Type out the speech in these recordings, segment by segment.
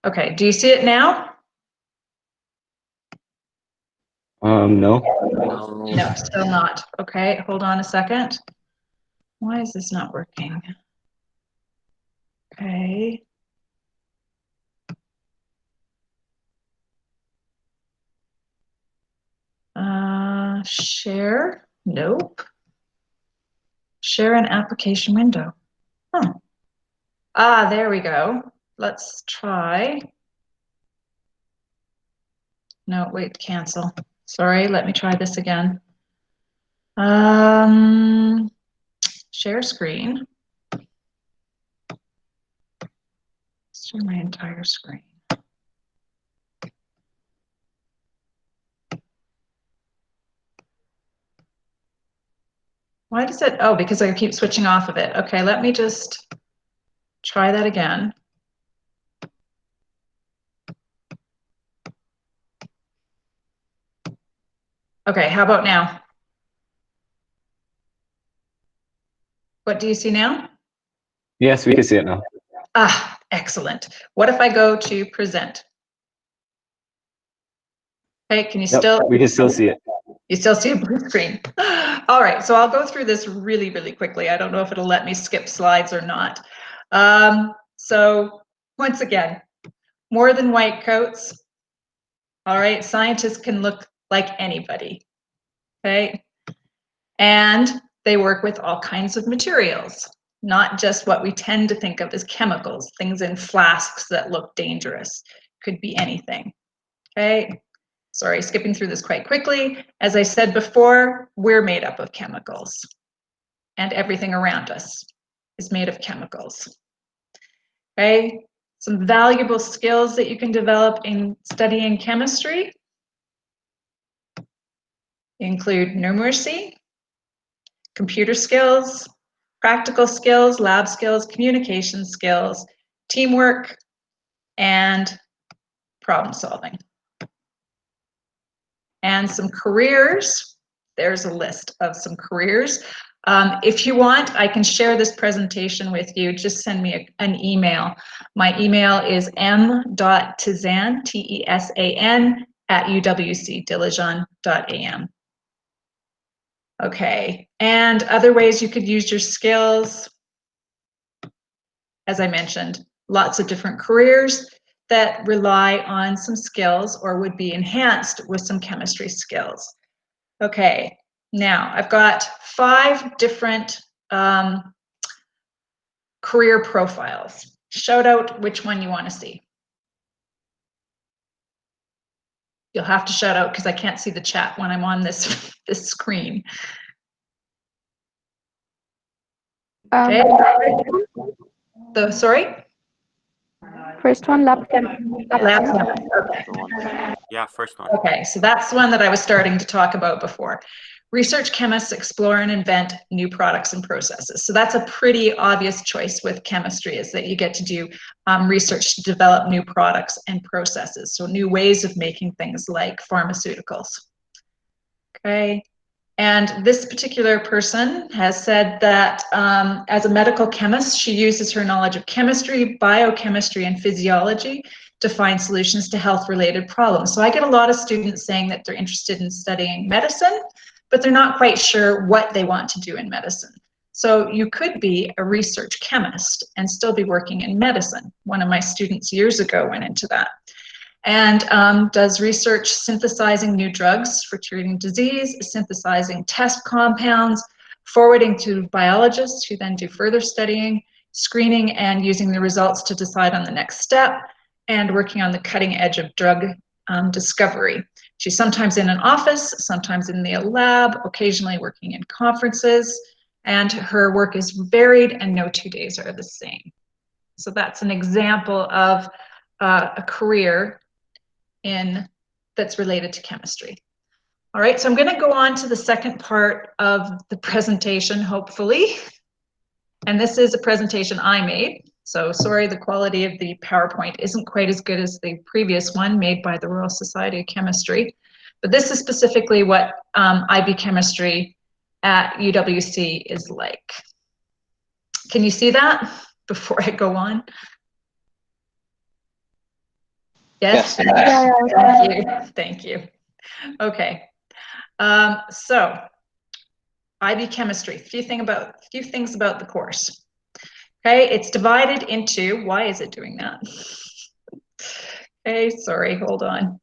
Okay, do you see it now? No. No, still not. Okay, hold on a second. Why is this not working? Okay. Share? Nope. Share an application window. Huh. Ah, there we go. Let's try. No, wait, cancel. Sorry, let me try this again. Share screen. Share my entire screen. Why does it? Oh, because I keep switching off of it. Okay, let me just try that again. Okay, how about now? What do you see now? Yes, we can see it now. Ah, excellent. What if I go to present? Okay, can you still? We can still see it. You still see a blue screen. All right, so I'll go through this really, really quickly. I don't know if it'll let me skip slides or not. So once again, more than white coats. All right, scientists can look like anybody, okay? And they work with all kinds of materials, not just what we tend to think of as chemicals, things in flasks that look dangerous. Could be anything, okay? Sorry, skipping through this quite quickly. As I said before, we're made up of chemicals, and everything around us is made of chemicals. Okay, some valuable skills that you can develop in studying chemistry include numeracy, computer skills, practical skills, lab skills, communication skills, teamwork, and problem solving. And some careers, there's a list of some careers. If you want, I can share this presentation with you. Just send me an email. My email is m.tesan, T-E-S-A-N, @uwcdilijan.am. Okay, and other ways you could use your skills. As I mentioned, lots of different careers that rely on some skills or would be enhanced with some chemistry skills. Okay, now I've got 5 different career profiles. Shout out which one you want to see. You'll have to shout out because I can't see the chat when I'm on this screen. Okay. Sorry? First one, lab chem. Lab chem. Okay. Yeah, first one. Okay, so that's the one that I was starting to talk about before. Research chemists explore and invent new products and processes. So that's a pretty obvious choice with chemistry, is that you get to do research to develop new products and processes. So new ways of making things like pharmaceuticals. Okay, and this particular person has said that as a medical chemist, she uses her knowledge of chemistry, biochemistry, and physiology to find solutions to health-related problems. So I get a lot of students saying that they're interested in studying medicine, but they're not quite sure what they want to do in medicine. So you could be a research chemist and still be working in medicine. One of my students years ago went into that. And does research synthesizing new drugs for treating disease, synthesizing test compounds, forwarding to biologists who then do further studying, screening and using the results to decide on the next step, and working on the cutting edge of drug discovery. She's sometimes in an office, sometimes in the lab, occasionally working in conferences, and her work is varied and no 2 days are the same. So that's an example of a career that's related to chemistry. All right, so I'm going to go on to the second part of the presentation, hopefully. And this is a presentation I made. So sorry, the quality of the PowerPoint isn't quite as good as the previous one made by the Royal Society of Chemistry. But this is specifically what IB Chemistry at UWC is like. Can you see that before I go on? Yes? Yeah. Thank you. Thank you. Okay. So, IB Chemistry, a few things about the course. Okay, it's divided into, why is it doing that? Okay, sorry, hold on.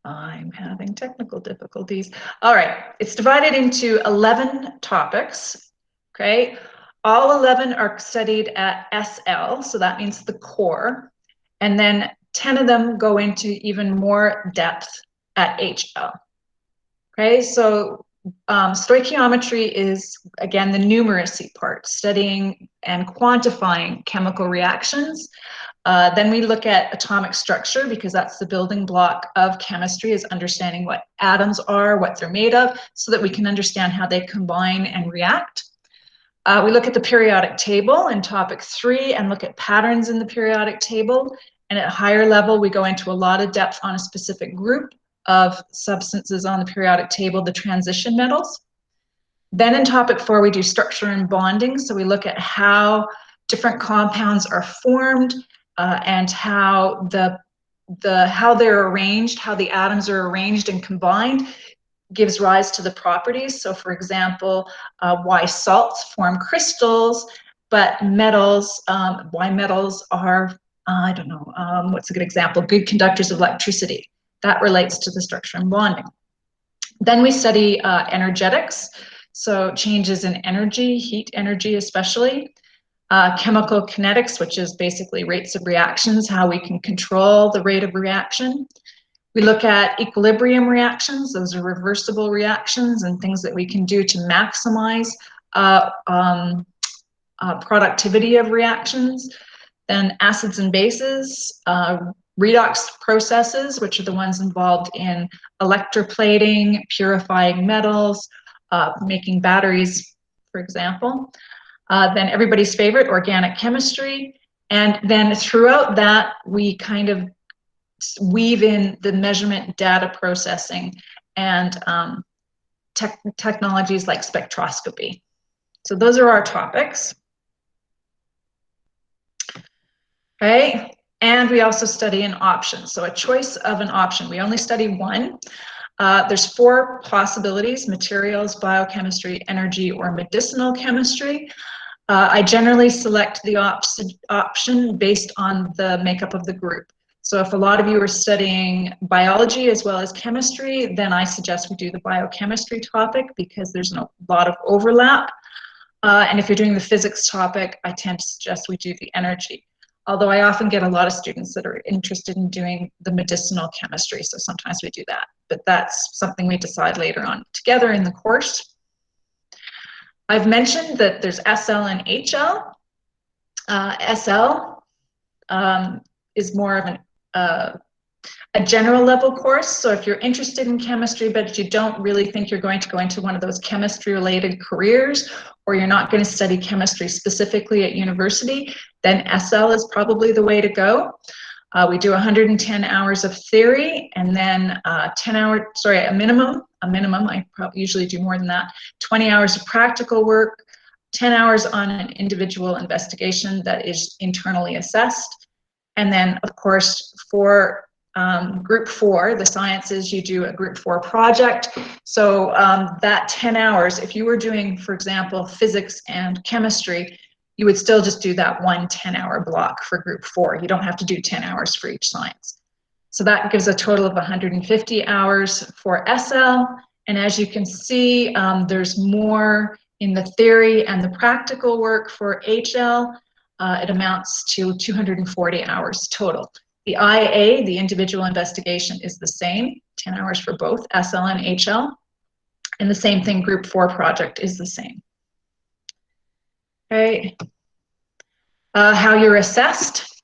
I'm having technical difficulties. All right, it's divided into 11 topics, okay? All 11 are studied at SL, so that means the core, and then 10 of them go into even more depth at HL. Okay, so stoichiometry is, again, the numeracy part, studying and quantifying chemical reactions. Then we look at atomic structure, because that's the building block of chemistry, is understanding what atoms are, what they're made of, so that we can understand how they combine and react. We look at the periodic table in topic 3 and look at patterns in the periodic table. And at a higher level, we go into a lot of depth on a specific group of substances on the periodic table, the transition metals. Then in topic 4, we do structure and bonding. So we look at how different compounds are formed and how how they're arranged, how the atoms are arranged and combined gives rise to the properties. So for example, why salts form crystals, but metals, why metals are, I don't know, what's a good example? Good conductors of electricity. That relates to the structure and bonding. Then we study energetics, so changes in energy, heat energy especially. Chemical kinetics, which is basically rates of reactions, how we can control the rate of reaction. We look at equilibrium reactions, those are reversible reactions and things that we can do to maximize productivity of reactions. Then acids and bases, redox processes, which are the ones involved in electroplating, purifying metals, making batteries, for example. Then everybody's favorite, organic chemistry. And then throughout that, we kind of weave in the measurement data processing and technologies like spectroscopy. So those are our topics. Okay, and we also study an option. So a choice of an option. We only study one. There's 4 possibilities: materials, biochemistry, energy, or medicinal chemistry. I generally select the option based on the makeup of the group. So if a lot of you are studying biology as well as chemistry, then I suggest we do the biochemistry topic because there's a lot of overlap. And if you're doing the physics topic, I tend to suggest we do the energy. Although I often get a lot of students that are interested in doing the medicinal chemistry, so sometimes we do that. But that's something we decide later on together in the course. I've mentioned that there's SL and HL. SL is more of a general level course. So if you're interested in chemistry, but you don't really think you're going to go into one of those chemistry related careers, or you're not going to study chemistry specifically at university, then SL is probably the way to go. We do 110 hours of theory and then a minimum, I probably usually do more than that, 20 hours of practical work, 10 hours on an individual investigation that is internally assessed. And then of course, for group 4, the sciences, you do a group 4 project. So that 10 hours, if you were doing, for example, physics and chemistry, you would still just do that one 10-hour block for group 4. You don't have to do 10 hours for each science. So that gives a total of 150 hours for SL. And as you can see, there's more in the theory and the practical work for HL. It amounts to 240 hours total. The IA, the individual investigation, is the same, 10 hours for both SL and HL. And the same thing, group 4 project is the same. Okay. How you're assessed.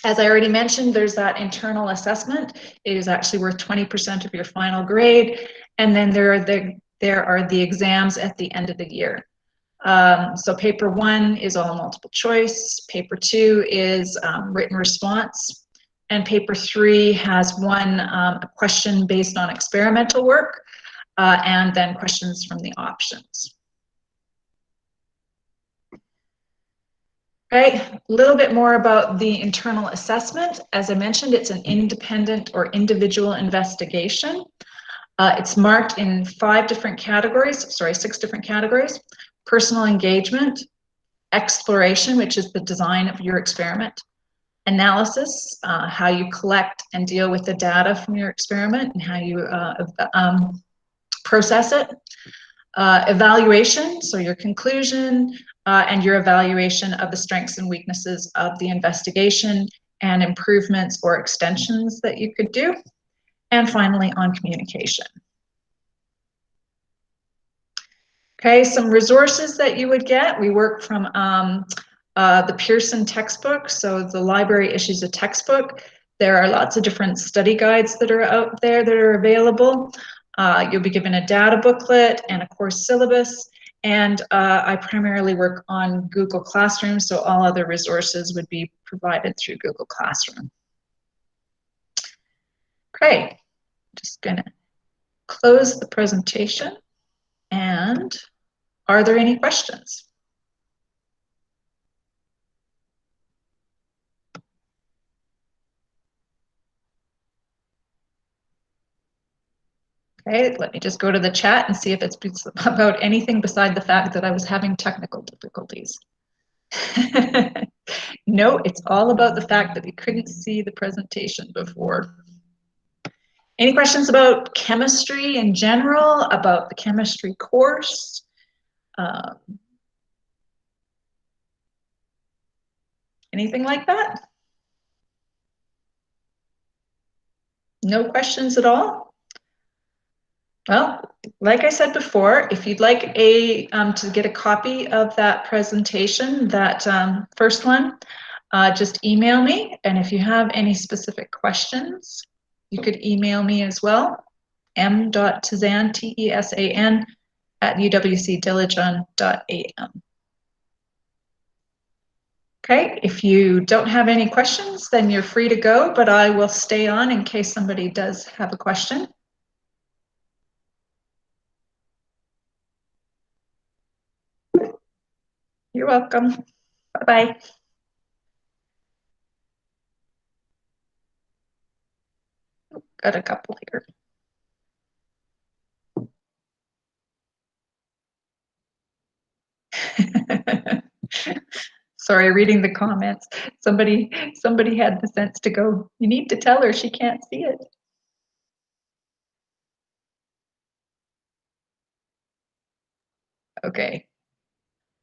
As I already mentioned, there's that internal assessment. It is actually worth 20% of your final grade. And then there are the exams at the end of the year. So paper 1 is all multiple choice. Paper 2 is written response. And paper 3 has one question based on experimental work. and then questions from the options. Okay, a little bit more about the internal assessment. As I mentioned, it's an independent or individual investigation. It's marked in 6 different categories. Personal engagement, exploration, which is the design of your experiment, analysis, how you collect and deal with the data from your experiment and how you process it, evaluation, so your conclusion, and your evaluation of the strengths and weaknesses of the investigation and improvements or extensions that you could do, and finally on communication. Okay, some resources that you would get. We work from the Pearson textbook, so the library issues a textbook. There are lots of different study guides that are out there that are available. You'll be given a data booklet and a course syllabus, and I primarily work on Google Classroom, so all other resources would be provided through Google Classroom. Okay, just gonna close the presentation, and are there any questions? Okay, let me just go to the chat and see if it's about anything beside the fact that I was having technical difficulties. No, it's all about the fact that we couldn't see the presentation before. Any questions about chemistry in general, about the chemistry course? Anything like that? No questions at all? Well, like I said before, if you'd like to get a copy of that presentation, that first one, just email me. And if you have any specific questions, you could email me as well, m.tesan, T-E-S-A-N, @uwcdilijan.am. Okay, if you don't have any questions, then you're free to go, but I will stay on in case somebody does have a question. You're welcome. Bye-bye. Got a couple here. Sorry, reading the comments. Somebody had the sense to go, you need to tell her she can't see it. Okay.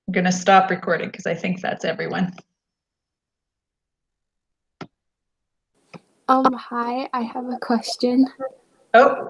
I'm gonna stop recording because I think that's everyone. Hi, I have a question. Oh,